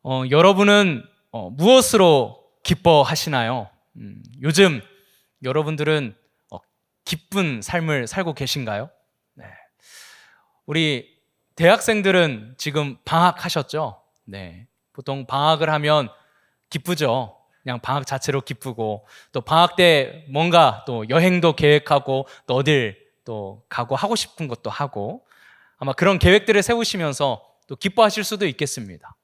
여러분은 무엇으로 기뻐하시나요? 요즘 여러분들은 기쁜 삶을 살고 계신가요? 네. 우리 대학생들은 지금 방학하셨죠? 네. 보통 방학을 하면 기쁘죠. 그냥 방학 자체로 기쁘고, 또 방학 때 뭔가 또 여행도 계획하고, 또 어딜 또 가고 하고 싶은 것도 하고, 아마 그런 계획들을 세우시면서 또 기뻐하실 수도 있겠습니다.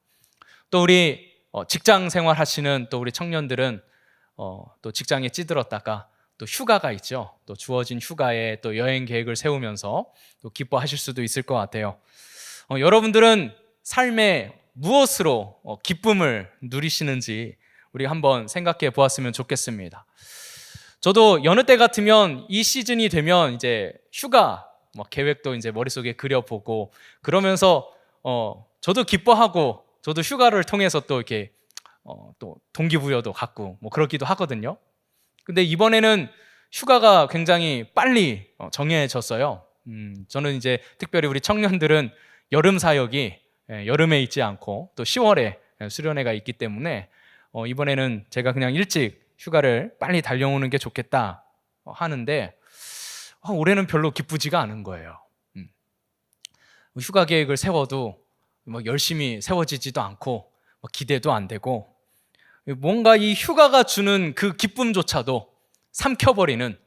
또 우리 직장 생활 하시는 또 우리 청년들은 또 직장에 찌들었다가 또 휴가가 있죠. 또 주어진 휴가에 또 여행 계획을 세우면서 또 기뻐하실 수도 있을 것 같아요. 여러분들은 삶에 무엇으로 기쁨을 누리시는지 우리 한번 생각해 보았으면 좋겠습니다. 저도 여느 때 같으면 이 시즌이 되면 이제 휴가 계획도 이제 머릿속에 그려보고 그러면서 저도 기뻐하고 저도 휴가를 통해서 또 이렇게 또 동기부여도 갖고 그러기도 하거든요. 근데 이번에는 휴가가 굉장히 빨리 정해졌어요. 저는 이제 특별히 우리 청년들은 여름 사역이 여름에 있지 않고 또 10월에 수련회가 있기 때문에 이번에는 제가 그냥 일찍 휴가를 빨리 달려오는 게 좋겠다 하는데 올해는 별로 기쁘지가 않은 거예요. 휴가 계획을 세워도 열심히 세워지지도 않고 기대도 안 되고 뭔가 이 휴가가 주는 그 기쁨조차도 삼켜버리는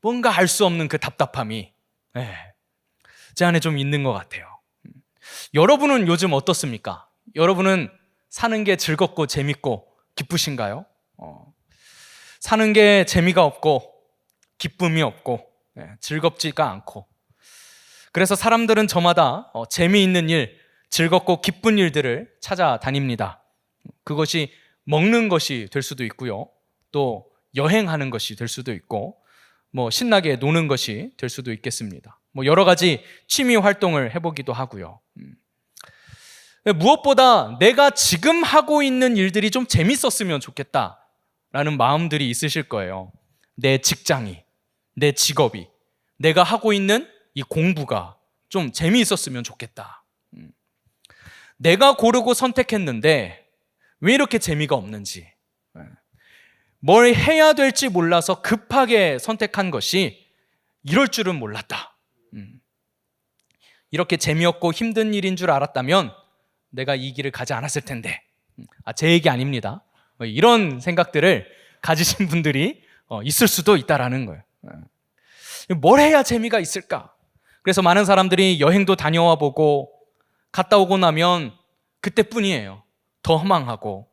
뭔가 알 수 없는 그 답답함이 제 안에 좀 있는 것 같아요. 여러분은 요즘 어떻습니까? 여러분은 사는 게 즐겁고 재밌고 기쁘신가요? 사는 게 재미가 없고 기쁨이 없고 즐겁지가 않고 그래서 사람들은 저마다 재미있는 일, 즐겁고 기쁜 일들을 찾아다닙니다. 그것이 먹는 것이 될 수도 있고요. 또 여행하는 것이 될 수도 있고 신나게 노는 것이 될 수도 있겠습니다. 여러 가지 취미 활동을 해보기도 하고요. 무엇보다 내가 지금 하고 있는 일들이 좀 재밌었으면 좋겠다라는 마음들이 있으실 거예요. 내 직장이, 내 직업이, 내가 하고 있는 이 공부가 좀 재미있었으면 좋겠다. 내가 고르고 선택했는데 왜 이렇게 재미가 없는지, 뭘 해야 될지 몰라서 급하게 선택한 것이 이럴 줄은 몰랐다. 이렇게 재미없고 힘든 일인 줄 알았다면 내가 이 길을 가지 않았을 텐데. 제 얘기 아닙니다. 이런 생각들을 가지신 분들이 있을 수도 있다라는 거예요. 뭘 해야 재미가 있을까? 그래서 많은 사람들이 여행도 다녀와 보고 갔다 오고 나면 그때뿐이에요. 더 허망하고.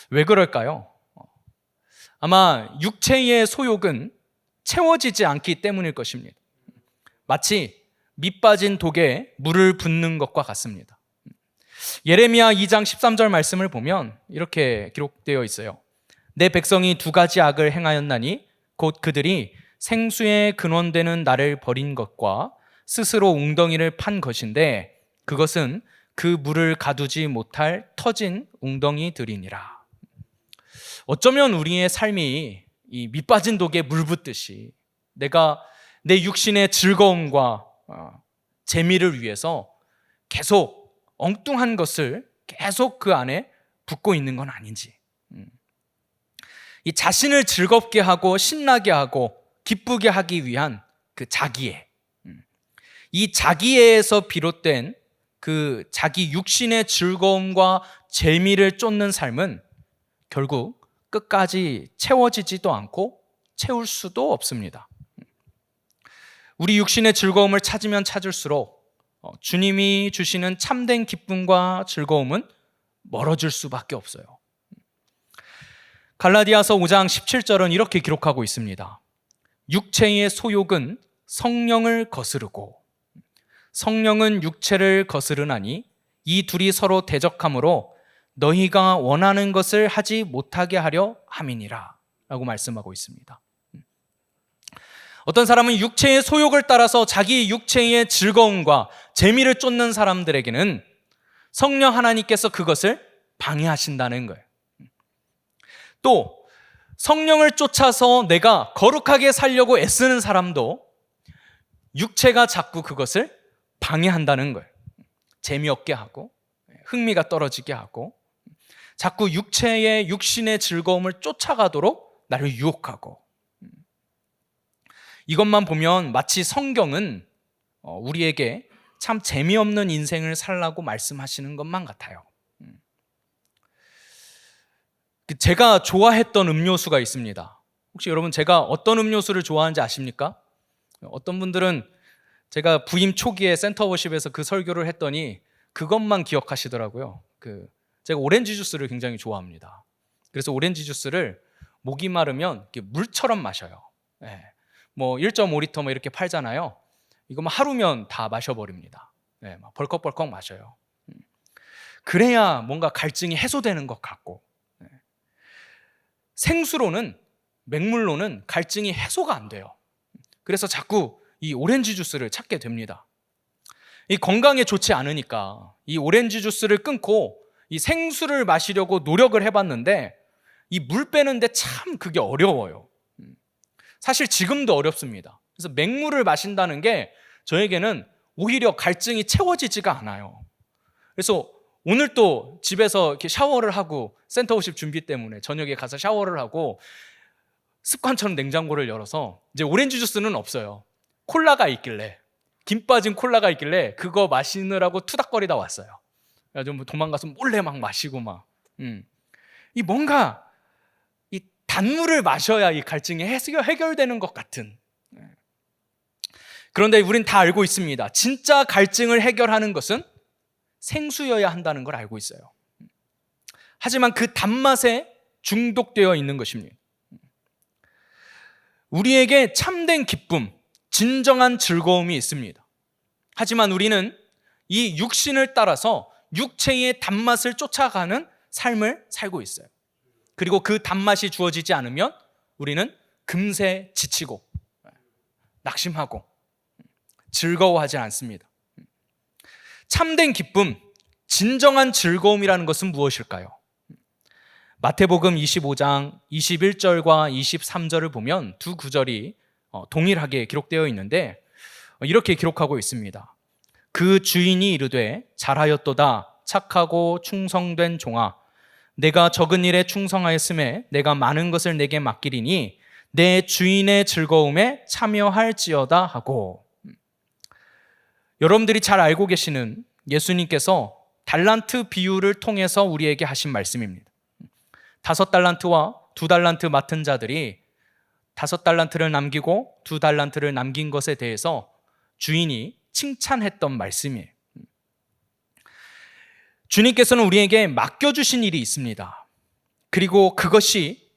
왜 그럴까요? 아마 육체의 소욕은 채워지지 않기 때문일 것입니다. 마치 밑 빠진 독에 물을 붓는 것과 같습니다. 예레미야 2장 13절 말씀을 보면 이렇게 기록되어 있어요. 내 백성이 두 가지 악을 행하였나니 곧 그들이 생수의 근원되는 나를 버린 것과 스스로 웅덩이를 판 것인데 그것은 그 물을 가두지 못할 터진 웅덩이들이니라. 어쩌면 우리의 삶이 이 밑빠진 독에 물 붓듯이 내가 내 육신의 즐거움과 재미를 위해서 계속 엉뚱한 것을 계속 그 안에 붓고 있는 건 아닌지, 이 자신을 즐겁게 하고 신나게 하고 기쁘게 하기 위한 그 자기애, 이 자기애에서 비롯된 그 자기 육신의 즐거움과 재미를 쫓는 삶은 결국 끝까지 채워지지도 않고 채울 수도 없습니다. 우리 육신의 즐거움을 찾으면 찾을수록 주님이 주시는 참된 기쁨과 즐거움은 멀어질 수밖에 없어요. 갈라디아서 5장 17절은 이렇게 기록하고 있습니다. 육체의 소욕은 성령을 거스르고 성령은 육체를 거스르나니 이 둘이 서로 대적하므로 너희가 원하는 것을 하지 못하게 하려 함이니라 라고 말씀하고 있습니다. 어떤 사람은 육체의 소욕을 따라서 자기 육체의 즐거움과 재미를 쫓는 사람들에게는 성령 하나님께서 그것을 방해하신다는 거예요. 또 성령을 쫓아서 내가 거룩하게 살려고 애쓰는 사람도 육체가 자꾸 그것을 방해한다는 거예요. 재미없게 하고 흥미가 떨어지게 하고 자꾸 육신의 즐거움을 쫓아가도록 나를 유혹하고 이것만 보면 마치 성경은 우리에게 참 재미없는 인생을 살라고 말씀하시는 것만 같아요. 제가 좋아했던 음료수가 있습니다. 혹시 여러분 제가 어떤 음료수를 좋아하는지 아십니까? 어떤 분들은 제가 부임 초기에 센터워십에서 그 설교를 했더니 그것만 기억하시더라고요. 제가 오렌지 주스를 굉장히 좋아합니다. 그래서 오렌지 주스를 목이 마르면 이렇게 물처럼 마셔요. 네. 뭐 1.5리터 뭐 이렇게 팔잖아요. 이거 뭐 하루면 다 마셔버립니다. 네, 막 벌컥벌컥 마셔요. 그래야 뭔가 갈증이 해소되는 것 같고, 네. 생수로는, 맹물로는 갈증이 해소가 안 돼요. 그래서 자꾸 이 오렌지 주스를 찾게 됩니다. 이 건강에 좋지 않으니까 이 오렌지 주스를 끊고 이 생수를 마시려고 노력을 해봤는데 이 물 빼는데 참 그게 어려워요. 사실 지금도 어렵습니다. 그래서 맹물을 마신다는 게 저에게는 오히려 갈증이 채워지지가 않아요. 그래서 오늘 또 집에서 이렇게 샤워를 하고 센터워십 준비 때문에 저녁에 가서 샤워를 하고 습관처럼 냉장고를 열어서 이제 오렌지 주스는 없어요. 콜라가 있길래, 김 빠진 콜라가 있길래 그거 마시느라고 투닥거리다 왔어요. 그래서 뭐 도망가서 몰래 막 마시고 막. 이 뭔가 이 단물을 마셔야 이 갈증이 해결되는 것 같은. 그런데 우린 다 알고 있습니다. 진짜 갈증을 해결하는 것은 생수여야 한다는 걸 알고 있어요. 하지만 그 단맛에 중독되어 있는 것입니다. 우리에게 참된 기쁨, 진정한 즐거움이 있습니다. 하지만 우리는 이 육신을 따라서 육체의 단맛을 쫓아가는 삶을 살고 있어요. 그리고 그 단맛이 주어지지 않으면 우리는 금세 지치고 낙심하고 즐거워하지 않습니다. 참된 기쁨, 진정한 즐거움이라는 것은 무엇일까요? 마태복음 25장 21절과 23절을 보면 두 구절이 동일하게 기록되어 있는데 이렇게 기록하고 있습니다. 그 주인이 이르되 잘하였도다 착하고 충성된 종아 내가 적은 일에 충성하였음에 내가 많은 것을 내게 맡기리니 내 주인의 즐거움에 참여할지어다 하고 여러분들이 잘 알고 계시는 예수님께서 달란트 비유를 통해서 우리에게 하신 말씀입니다. 5달란트와 2달란트 맡은 자들이 5달란트를 남기고 2달란트를 남긴 것에 대해서 주인이 칭찬했던 말씀이에요. 주님께서는 우리에게 맡겨주신 일이 있습니다. 그리고 그것이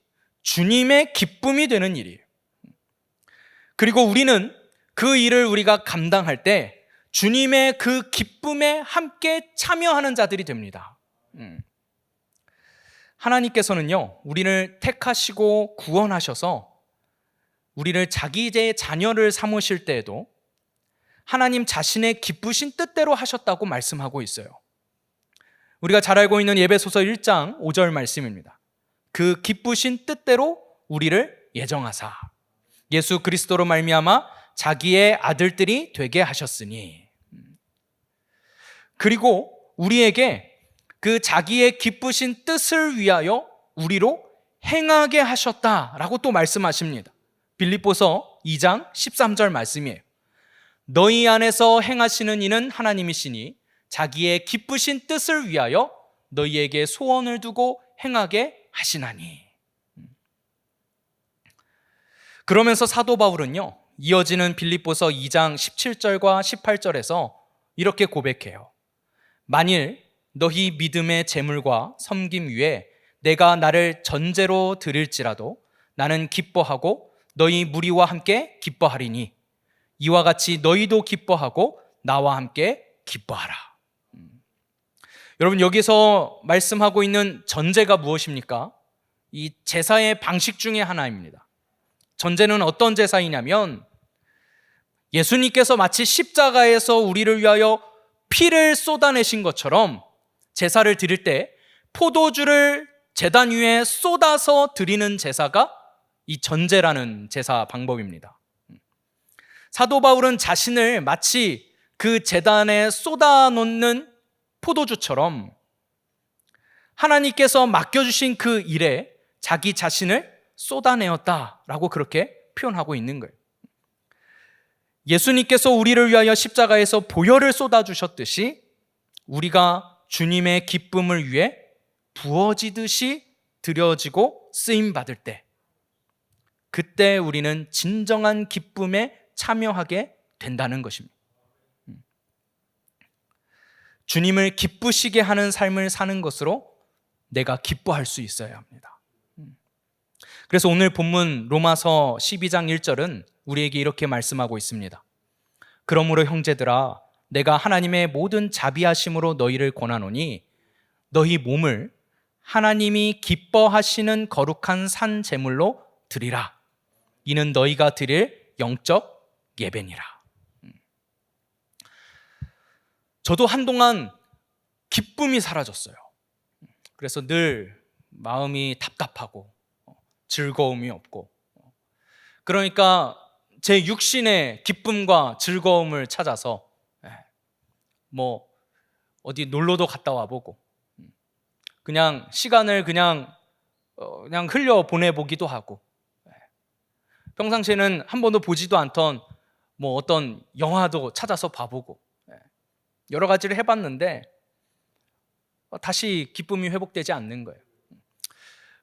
주님의 기쁨이 되는 일이에요. 그리고 우리는 그 일을 우리가 감당할 때 주님의 그 기쁨에 함께 참여하는 자들이 됩니다. 하나님께서는요, 우리를 택하시고 구원하셔서 우리를 자기의 자녀를 삼으실 때에도 하나님 자신의 기쁘신 뜻대로 하셨다고 말씀하고 있어요. 우리가 잘 알고 있는 에베소서 1장 5절 말씀입니다. 그 기쁘신 뜻대로 우리를 예정하사 예수 그리스도로 말미암아 자기의 아들들이 되게 하셨으니 그리고 우리에게 그 자기의 기쁘신 뜻을 위하여 우리로 행하게 하셨다라고 또 말씀하십니다. 빌립보서 2장 13절 말씀이에요. 너희 안에서 행하시는 이는 하나님이시니 자기의 기쁘신 뜻을 위하여 너희에게 소원을 두고 행하게 하시나니. 그러면서 사도 바울은요, 이어지는 빌립보서 2장 17절과 18절에서 이렇게 고백해요. 만일 너희 믿음의 재물과 섬김 위에 내가 나를 전제로 드릴지라도 나는 기뻐하고 너희 무리와 함께 기뻐하리니 이와 같이 너희도 기뻐하고 나와 함께 기뻐하라. 여러분, 여기서 말씀하고 있는 전제가 무엇입니까? 이 제사의 방식 중에 하나입니다. 전제는 어떤 제사이냐면 예수님께서 마치 십자가에서 우리를 위하여 피를 쏟아내신 것처럼 제사를 드릴 때 포도주를 제단 위에 쏟아서 드리는 제사가 이 전제라는 제사 방법입니다. 사도 바울은 자신을 마치 그 제단에 쏟아놓는 포도주처럼 하나님께서 맡겨주신 그 일에 자기 자신을 쏟아내었다라고 그렇게 표현하고 있는 거예요. 예수님께서 우리를 위하여 십자가에서 보혈을 쏟아주셨듯이 우리가 주님의 기쁨을 위해 부어지듯이 드려지고 쓰임받을 때, 그때 우리는 진정한 기쁨에 참여하게 된다는 것입니다. 주님을 기쁘시게 하는 삶을 사는 것으로 내가 기뻐할 수 있어야 합니다. 그래서 오늘 본문 로마서 12장 1절은 우리에게 이렇게 말씀하고 있습니다. 그러므로 형제들아, 내가 하나님의 모든 자비하심으로 너희를 권하노니 너희 몸을 하나님이 기뻐하시는 거룩한 산 제물로 드리라. 이는 너희가 드릴 영적 예배니라. 저도 한동안 기쁨이 사라졌어요. 그래서 늘 마음이 답답하고 즐거움이 없고, 그러니까 제 육신의 기쁨과 즐거움을 찾아서 뭐 어디 놀러도 갔다 와보고 그냥 시간을 그냥 흘려 보내보기도 하고, 평상시에는 한 번도 보지도 않던 뭐 어떤 영화도 찾아서 봐보고 여러 가지를 해봤는데 다시 기쁨이 회복되지 않는 거예요.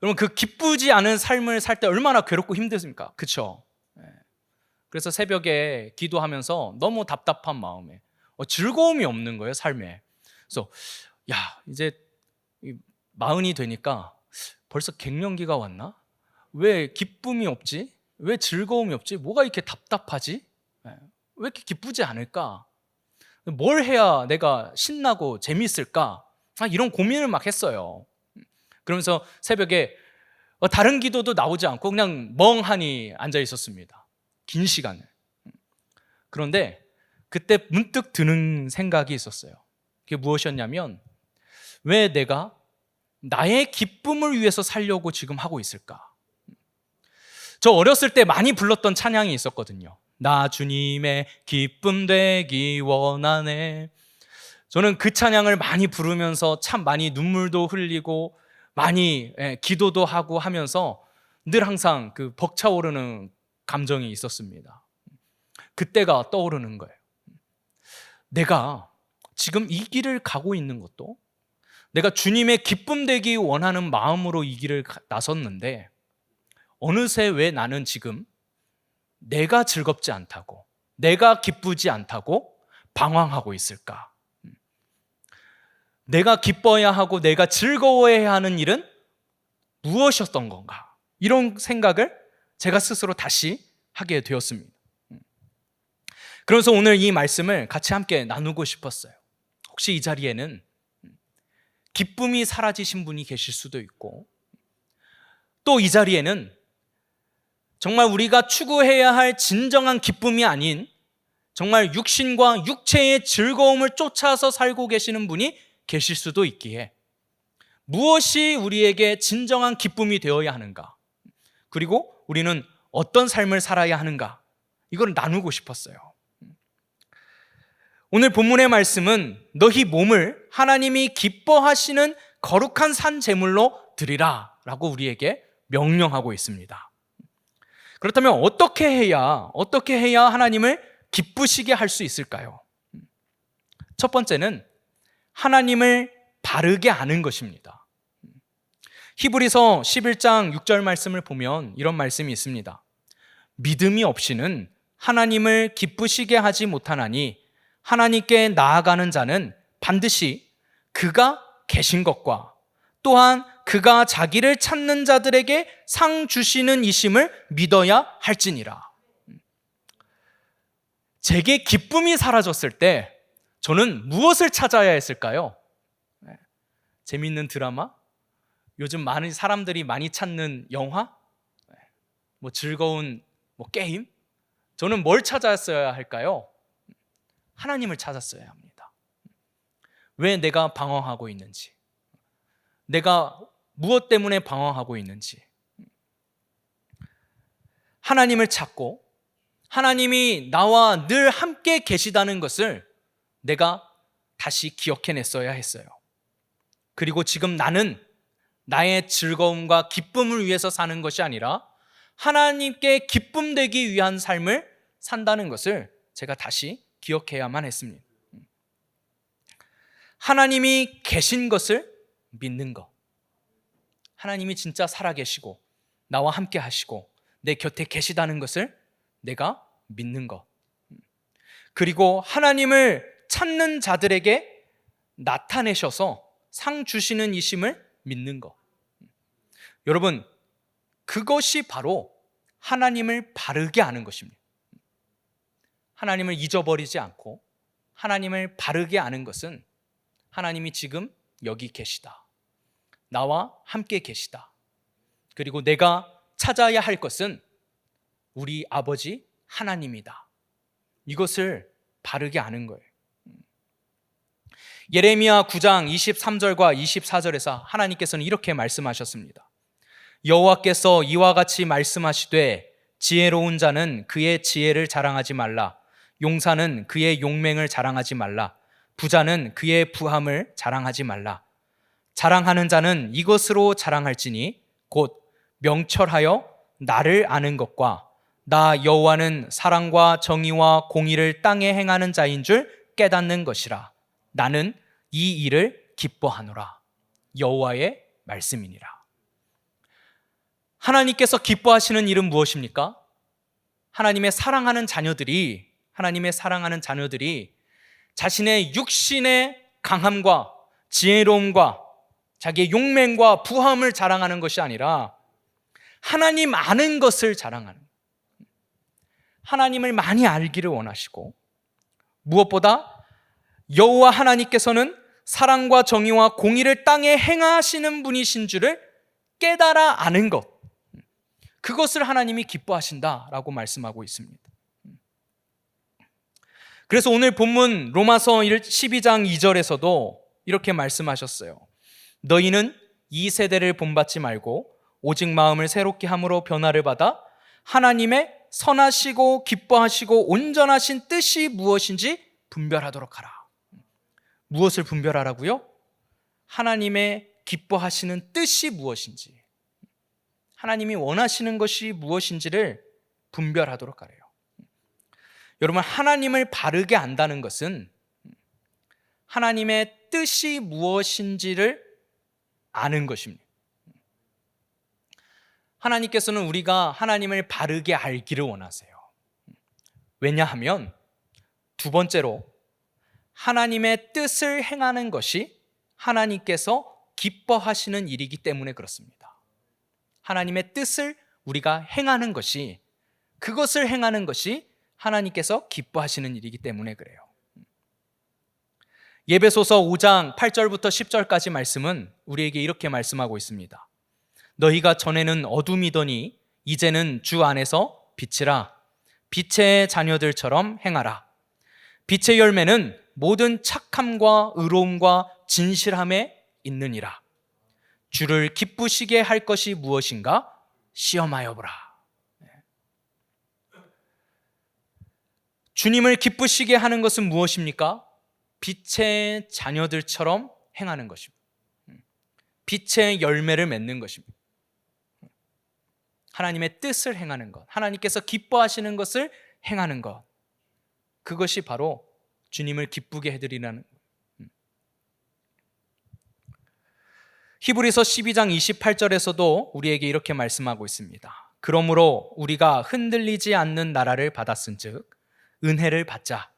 여러분, 그 기쁘지 않은 삶을 살 때 얼마나 괴롭고 힘들습니까? 그렇죠? 그래서 새벽에 기도하면서 너무 답답한 마음에 즐거움이 없는 거예요, 삶에. 그래서 이제 40이 되니까 벌써 갱년기가 왔나? 왜 기쁨이 없지? 왜 즐거움이 없지? 뭐가 이렇게 답답하지? 왜 이렇게 기쁘지 않을까? 뭘 해야 내가 신나고 재미있을까? 이런 고민을 막 했어요. 그러면서 새벽에 다른 기도도 나오지 않고 그냥 멍하니 앉아 있었습니다. 긴 시간을. 그런데 그때 문득 드는 생각이 있었어요. 그게 무엇이었냐면, 왜 내가 나의 기쁨을 위해서 살려고 지금 하고 있을까? 저 어렸을 때 많이 불렀던 찬양이 있었거든요. 나 주님의 기쁨 되기 원하네. 저는 그 찬양을 많이 부르면서 참 많이 눈물도 흘리고 많이 기도도 하고 하면서 늘 항상 그 벅차오르는 감정이 있었습니다. 그때가 떠오르는 거예요. 내가 지금 이 길을 가고 있는 것도 내가 주님의 기쁨 되기 원하는 마음으로 이 길을 나섰는데, 어느새 왜 나는 지금 내가 즐겁지 않다고, 내가 기쁘지 않다고 방황하고 있을까? 내가 기뻐야 하고 내가 즐거워해야 하는 일은 무엇이었던 건가? 이런 생각을 제가 스스로 다시 하게 되었습니다. 그래서 오늘 이 말씀을 같이 함께 나누고 싶었어요. 혹시 이 자리에는 기쁨이 사라지신 분이 계실 수도 있고, 또 이 자리에는 정말 우리가 추구해야 할 진정한 기쁨이 아닌 정말 육신과 육체의 즐거움을 쫓아서 살고 계시는 분이 계실 수도 있기에, 무엇이 우리에게 진정한 기쁨이 되어야 하는가, 그리고 우리는 어떤 삶을 살아야 하는가, 이걸 나누고 싶었어요. 오늘 본문의 말씀은 너희 몸을 하나님이 기뻐하시는 거룩한 산 제물로 드리라 라고 우리에게 명령하고 있습니다. 그렇다면 어떻게 해야 하나님을 기쁘시게 할 수 있을까요? 첫 번째는 하나님을 바르게 아는 것입니다. 히브리서 11장 6절 말씀을 보면 이런 말씀이 있습니다. 믿음이 없이는 하나님을 기쁘시게 하지 못하나니 하나님께 나아가는 자는 반드시 그가 계신 것과 또한 그가 자기를 찾는 자들에게 상 주시는 이심을 믿어야 할지니라. 제게 기쁨이 사라졌을 때 저는 무엇을 찾아야 했을까요? 재미있는 드라마? 요즘 많은 사람들이 많이 찾는 영화? 뭐 즐거운 게임? 저는 뭘 찾았어야 할까요? 하나님을 찾았어야 합니다. 왜 내가 방황하고 있는지, 내가 무엇 때문에 방황하고 있는지, 하나님을 찾고 하나님이 나와 늘 함께 계시다는 것을 내가 다시 기억해냈어야 했어요. 그리고 지금 나는 나의 즐거움과 기쁨을 위해서 사는 것이 아니라 하나님께 기쁨 되기 위한 삶을 산다는 것을 제가 다시 기억해야만 했습니다. 하나님이 계신 것을 믿는 것. 하나님이 진짜 살아계시고 나와 함께 하시고 내 곁에 계시다는 것을 내가 믿는 것. 그리고 하나님을 찾는 자들에게 나타내셔서 상 주시는 이심을 믿는 것. 여러분, 그것이 바로 하나님을 바르게 아는 것입니다. 하나님을 잊어버리지 않고 하나님을 바르게 아는 것은 하나님이 지금 여기 계시다. 나와 함께 계시다. 그리고 내가 찾아야 할 것은 우리 아버지 하나님이다. 이것을 바르게 아는 거예요. 예레미야 9장 23절과 24절에서 하나님께서는 이렇게 말씀하셨습니다. 여호와께서 이와 같이 말씀하시되 지혜로운 자는 그의 지혜를 자랑하지 말라. 용사는 그의 용맹을 자랑하지 말라. 부자는 그의 부함을 자랑하지 말라. 자랑하는 자는 이것으로 자랑할지니 곧 명철하여 나를 아는 것과 나 여호와는 사랑과 정의와 공의를 땅에 행하는 자인 줄 깨닫는 것이라. 나는 이 일을 기뻐하노라. 여호와의 말씀이니라. 하나님께서 기뻐하시는 일은 무엇입니까? 하나님의 사랑하는 자녀들이 자신의 육신의 강함과 지혜로움과 자기의 용맹과 부함을 자랑하는 것이 아니라 하나님 아는 것을 자랑하는, 하나님을 많이 알기를 원하시고 무엇보다 여호와 하나님께서는 사랑과 정의와 공의를 땅에 행하시는 분이신 줄을 깨달아 아는 것, 그것을 하나님이 기뻐하신다라고 말씀하고 있습니다. 그래서 오늘 본문 로마서 12장 2절에서도 이렇게 말씀하셨어요. 너희는 이 세대를 본받지 말고 오직 마음을 새롭게 함으로 변화를 받아 하나님의 선하시고 기뻐하시고 온전하신 뜻이 무엇인지 분별하도록 하라. 무엇을 분별하라고요? 하나님의 기뻐하시는 뜻이 무엇인지, 하나님이 원하시는 것이 무엇인지를 분별하도록 하래요. 여러분, 하나님을 바르게 안다는 것은 하나님의 뜻이 무엇인지를 아는 것입니다. 하나님께서는 우리가 하나님을 바르게 알기를 원하세요. 왜냐하면 두 번째로 하나님의 뜻을 행하는 것이 하나님께서 기뻐하시는 일이기 때문에 그렇습니다. 하나님의 뜻을 우리가 행하는 것이, 그것을 행하는 것이 하나님께서 기뻐하시는 일이기 때문에 그래요. 에베소서 5장 8절부터 10절까지 말씀은 우리에게 이렇게 말씀하고 있습니다. 너희가 전에는 어둠이더니 이제는 주 안에서 빛이라. 빛의 자녀들처럼 행하라. 빛의 열매는 모든 착함과 의로움과 진실함에 있느니라. 주를 기쁘시게 할 것이 무엇인가 시험하여 보라. 주님을 기쁘시게 하는 것은 무엇입니까? 빛의 자녀들처럼 행하는 것입니다. 빛의 열매를 맺는 것입니다. 하나님의 뜻을 행하는 것, 하나님께서 기뻐하시는 것을 행하는 것, 그것이 바로 주님을 기쁘게 해드리라는 것. 히브리서 12장 28절에서도 우리에게 이렇게 말씀하고 있습니다. 그러므로 우리가 흔들리지 않는 나라를 받았은즉 은혜를 받자.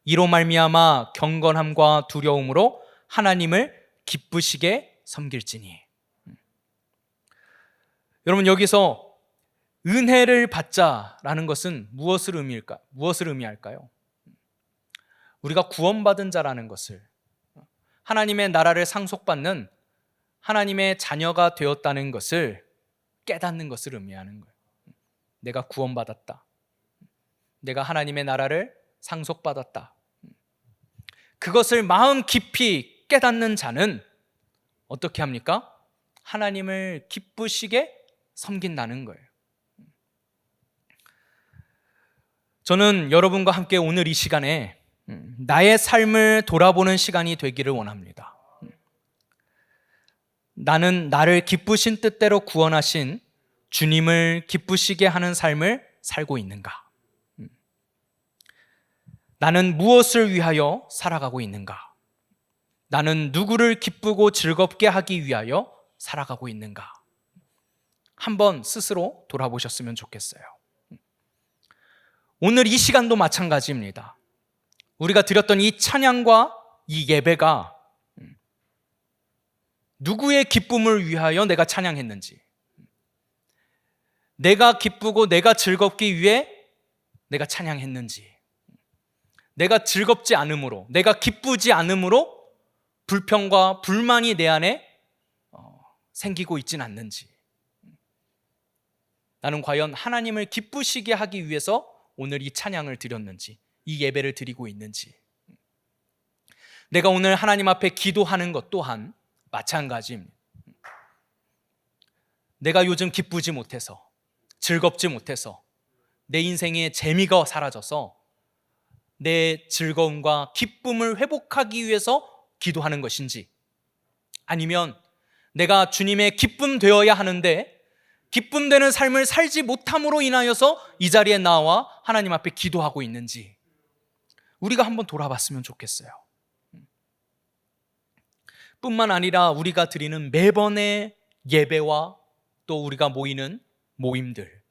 이로 말미암아 경건함과 두려움으로 하나님을 기쁘시게 섬길지니. 여러분, 여기서 은혜를 받자라는 것은 무엇을 의미할까요? 우리가 구원받은 자라는 것을, 하나님의 나라를 상속받는 하나님의 자녀가 되었다는 것을 깨닫는 것을 의미하는 거예요. 내가 구원받았다. 내가 하나님의 나라를 상속받았다. 그것을 마음 깊이 깨닫는 자는 어떻게 합니까? 하나님을 기쁘시게 섬긴다는 거예요. 저는 여러분과 함께 오늘 이 시간에 나의 삶을 돌아보는 시간이 되기를 원합니다. 나는 나를 기쁘신 뜻대로 구원하신 주님을 기쁘시게 하는 삶을 살고 있는가? 나는 무엇을 위하여 살아가고 있는가? 나는 누구를 기쁘고 즐겁게 하기 위하여 살아가고 있는가? 한번 스스로 돌아보셨으면 좋겠어요. 오늘 이 시간도 마찬가지입니다. 우리가 드렸던 이 찬양과 이 예배가 누구의 기쁨을 위하여 내가 찬양했는지, 내가 기쁘고 내가 즐겁기 위해 내가 찬양했는지, 내가 즐겁지 않음으로, 내가 기쁘지 않음으로 불평과 불만이 내 안에 생기고 있진 않는지, 나는 과연 하나님을 기쁘시게 하기 위해서 오늘 이 찬양을 드렸는지, 이 예배를 드리고 있는지, 내가 오늘 하나님 앞에 기도하는 것 또한 마찬가지입니다. 내가 요즘 기쁘지 못해서, 즐겁지 못해서, 내 인생에 재미가 사라져서 내 즐거움과 기쁨을 회복하기 위해서 기도하는 것인지, 아니면 내가 주님의 기쁨 되어야 하는데 기쁨 되는 삶을 살지 못함으로 인하여서 이 자리에 나와 하나님 앞에 기도하고 있는지, 우리가 한번 돌아봤으면 좋겠어요. 뿐만 아니라 우리가 드리는 매번의 예배와 또 우리가 모이는 모임들,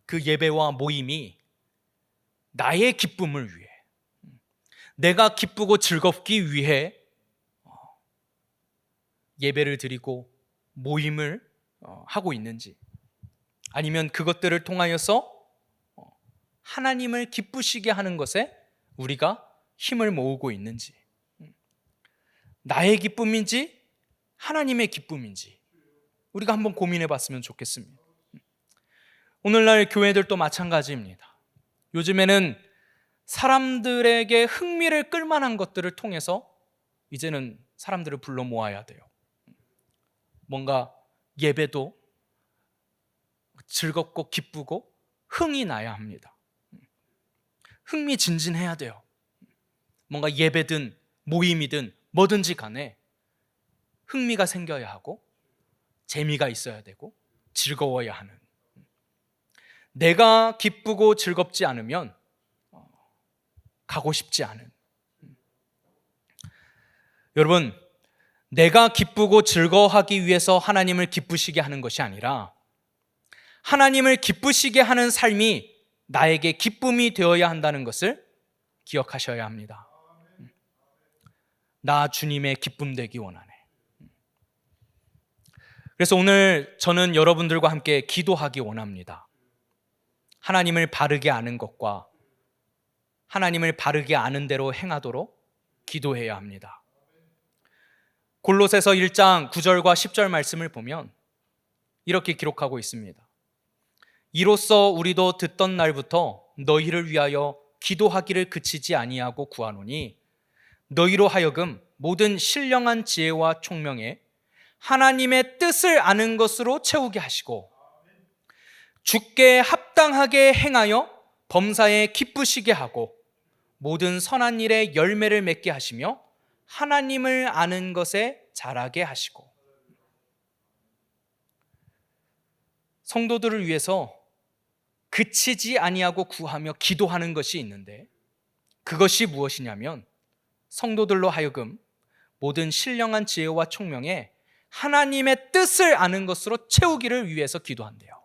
그 예배와 모임이 나의 기쁨을 위해, 내가 기쁘고 즐겁기 위해 예배를 드리고 모임을 하고 있는지, 아니면 그것들을 통하여서 하나님을 기쁘시게 하는 것에 우리가 힘을 모으고 있는지, 나의 기쁨인지 하나님의 기쁨인지 우리가 한번 고민해 봤으면 좋겠습니다. 오늘날 교회들도 마찬가지입니다. 요즘에는 사람들에게 흥미를 끌만한 것들을 통해서 이제는 사람들을 불러 모아야 돼요. 뭔가 예배도 즐겁고 기쁘고 흥이 나야 합니다. 흥미진진해야 돼요. 뭔가 예배든 모임이든 뭐든지 간에 흥미가 생겨야 하고 재미가 있어야 되고 즐거워야 하는, 내가 기쁘고 즐겁지 않으면 가고 싶지 않은, 여러분, 내가 기쁘고 즐거워하기 위해서 하나님을 기쁘시게 하는 것이 아니라 하나님을 기쁘시게 하는 삶이 나에게 기쁨이 되어야 한다는 것을 기억하셔야 합니다. 나 주님의 기쁨 되기 원하네. 그래서 오늘 저는 여러분들과 함께 기도하기 원합니다. 하나님을 바르게 아는 것과 하나님을 바르게 아는 대로 행하도록 기도해야 합니다. 골로새서 1장 9절과 10절 말씀을 보면 이렇게 기록하고 있습니다. 이로써 우리도 듣던 날부터 너희를 위하여 기도하기를 그치지 아니하고 구하노니 너희로 하여금 모든 신령한 지혜와 총명에 하나님의 뜻을 아는 것으로 채우게 하시고 주께 합당하게 행하여 범사에 기쁘시게 하고 모든 선한 일에 열매를 맺게 하시며 하나님을 아는 것에 자라게 하시고. 성도들을 위해서 그치지 아니하고 구하며 기도하는 것이 있는데, 그것이 무엇이냐면 성도들로 하여금 모든 신령한 지혜와 총명에 하나님의 뜻을 아는 것으로 채우기를 위해서 기도한대요.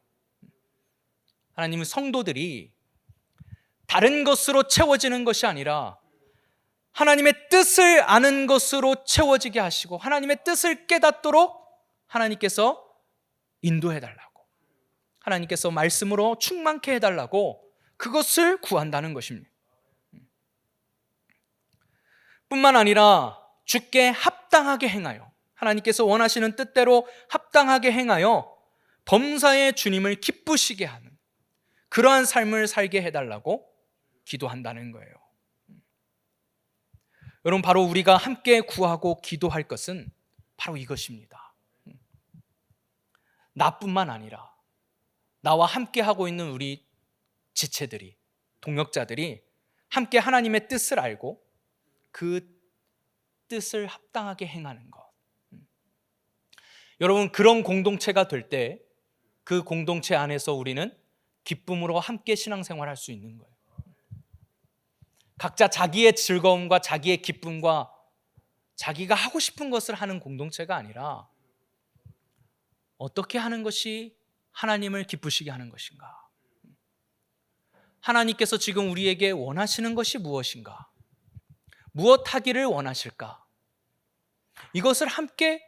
하나님은 성도들이 다른 것으로 채워지는 것이 아니라 하나님의 뜻을 아는 것으로 채워지게 하시고 하나님의 뜻을 깨닫도록 하나님께서 인도해달라고, 하나님께서 말씀으로 충만케 해달라고 그것을 구한다는 것입니다. 뿐만 아니라 주께 합당하게 행하여, 하나님께서 원하시는 뜻대로 합당하게 행하여 범사에 주님을 기쁘시게 하는 그러한 삶을 살게 해달라고 기도한다는 거예요. 여러분, 바로 우리가 함께 구하고 기도할 것은 바로 이것입니다. 나뿐만 아니라 나와 함께 하고 있는 우리 지체들이, 동역자들이 함께 하나님의 뜻을 알고 그 뜻을 합당하게 행하는 것, 여러분, 그런 공동체가 될 때 그 공동체 안에서 우리는 기쁨으로 함께 신앙생활할 수 있는 거예요. 각자 자기의 즐거움과 자기의 기쁨과 자기가 하고 싶은 것을 하는 공동체가 아니라 어떻게 하는 것이 하나님을 기쁘시게 하는 것인가? 하나님께서 지금 우리에게 원하시는 것이 무엇인가? 무엇 하기를 원하실까? 이것을 함께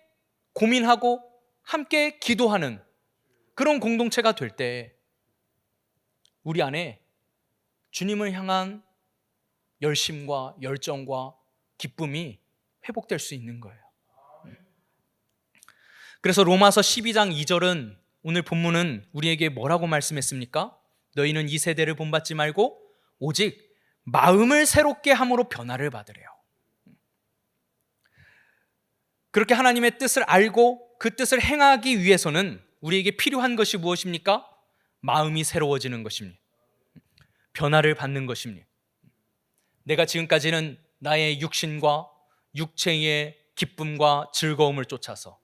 고민하고 함께 기도하는 그런 공동체가 될 때 우리 안에 주님을 향한 열심과 열정과 기쁨이 회복될 수 있는 거예요. 그래서 로마서 12장 2절은 오늘 본문은 우리에게 뭐라고 말씀했습니까? 너희는 이 세대를 본받지 말고 오직 마음을 새롭게 함으로 변화를 받으래요. 그렇게 하나님의 뜻을 알고 그 뜻을 행하기 위해서는 우리에게 필요한 것이 무엇입니까? 마음이 새로워지는 것입니다. 변화를 받는 것입니다. 내가 지금까지는 나의 육신과 육체의 기쁨과 즐거움을 쫓아서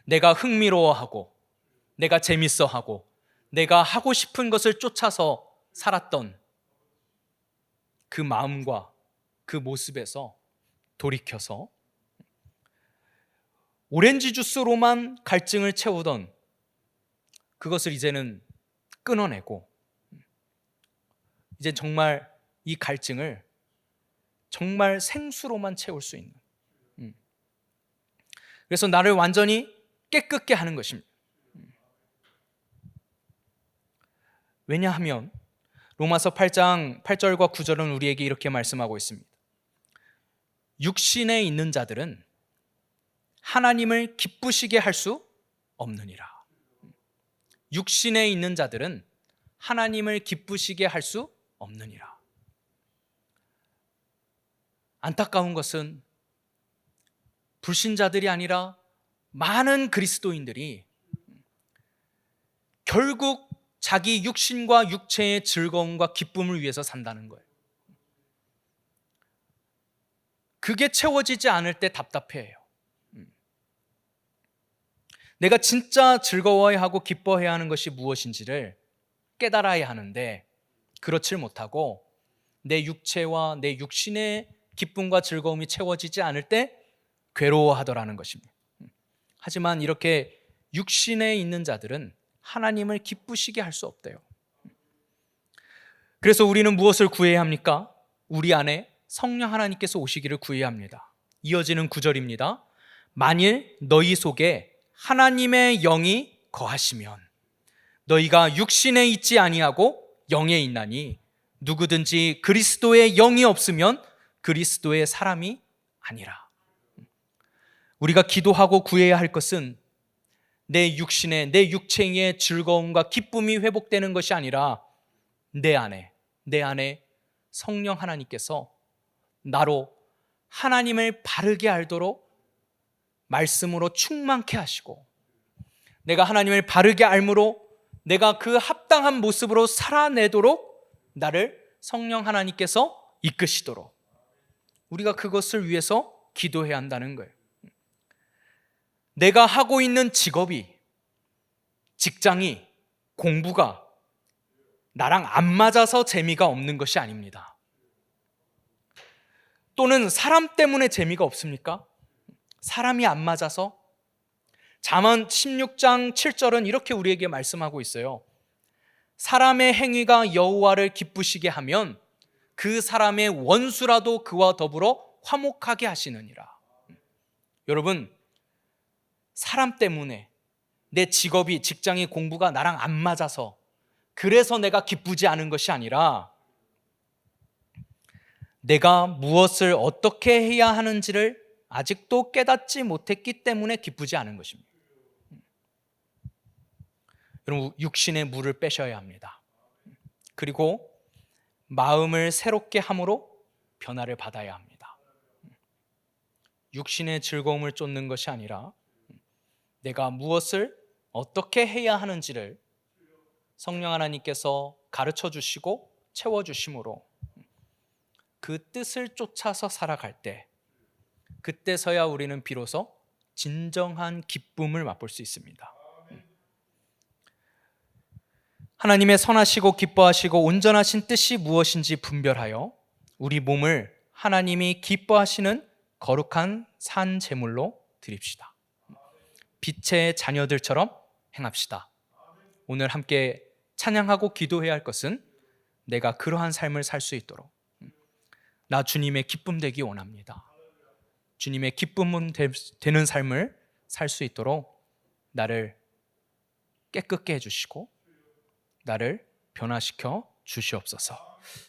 내가 흥미로워하고 내가 재밌어하고 내가 하고 싶은 것을 쫓아서 살았던 그 마음과 그 모습에서 돌이켜서 오렌지 주스로만 갈증을 채우던 그것을 이제는 끊어내고 이제 정말 이 갈증을 정말 생수로만 채울 수 있는, 그래서 나를 완전히 깨끗게 하는 것입니다. 왜냐하면 로마서 8장 8절과 9절은 우리에게 이렇게 말씀하고 있습니다. 육신에 있는 자들은 하나님을 기쁘시게 할 수 없느니라. 육신에 있는 자들은 하나님을 기쁘시게 할 수 없느니라. 안타까운 것은 불신자들이 아니라 많은 그리스도인들이 결국 자기 육신과 육체의 즐거움과 기쁨을 위해서 산다는 거예요. 그게 채워지지 않을 때 답답해해요. 내가 진짜 즐거워해야 하고 기뻐해야 하는 것이 무엇인지를 깨달아야 하는데 그렇지 못하고 내 육체와 내 육신의 기쁨과 즐거움이 채워지지 않을 때 괴로워하더라는 것입니다. 하지만 이렇게 육신에 있는 자들은 하나님을 기쁘시게 할 수 없대요. 그래서 우리는 무엇을 구해야 합니까? 우리 안에 성령 하나님께서 오시기를 구해야 합니다. 이어지는 9절입니다. 만일 너희 속에 하나님의 영이 거하시면 너희가 육신에 있지 아니하고 영에 있나니 누구든지 그리스도의 영이 없으면 그리스도의 사람이 아니라. 우리가 기도하고 구해야 할 것은 내 육신의, 내 육체의 즐거움과 기쁨이 회복되는 것이 아니라 내 안에 성령 하나님께서 나로 하나님을 바르게 알도록 말씀으로 충만케 하시고 내가 하나님을 바르게 알므로 내가 그 합당한 모습으로 살아내도록 나를 성령 하나님께서 이끄시도록 우리가 그것을 위해서 기도해야 한다는 거예요. 내가 하고 있는 직업이, 직장이, 공부가 나랑 안 맞아서 재미가 없는 것이 아닙니다. 또는 사람 때문에 재미가 없습니까? 사람이 안 맞아서? 잠언 16장 7절은 이렇게 우리에게 말씀하고 있어요. 사람의 행위가 여호와를 기쁘시게 하면 그 사람의 원수라도 그와 더불어 화목하게 하시느니라. 여러분, 사람 때문에 내 직업이, 직장이, 공부가 나랑 안 맞아서 그래서 내가 기쁘지 않은 것이 아니라 내가 무엇을 어떻게 해야 하는지를 아직도 깨닫지 못했기 때문에 기쁘지 않은 것입니다. 여러분, 육신의 물을 빼셔야 합니다. 그리고 마음을 새롭게 함으로 변화를 받아야 합니다. 육신의 즐거움을 쫓는 것이 아니라 내가 무엇을 어떻게 해야 하는지를 성령 하나님께서 가르쳐 주시고 채워 주심으로 그 뜻을 쫓아서 살아갈 때 그때서야 우리는 비로소 진정한 기쁨을 맛볼 수 있습니다. 하나님의 선하시고 기뻐하시고 온전하신 뜻이 무엇인지 분별하여 우리 몸을 하나님이 기뻐하시는 거룩한 산 제물로 드립시다. 빛의 자녀들처럼 행합시다. 오늘 함께 찬양하고 기도해야 할 것은 내가 그러한 삶을 살 수 있도록 나 주님의 기쁨 되기 원합니다. 주님의 기쁨 되는 삶을 살 수 있도록 나를 깨끗게 해주시고 나를 변화시켜 주시옵소서.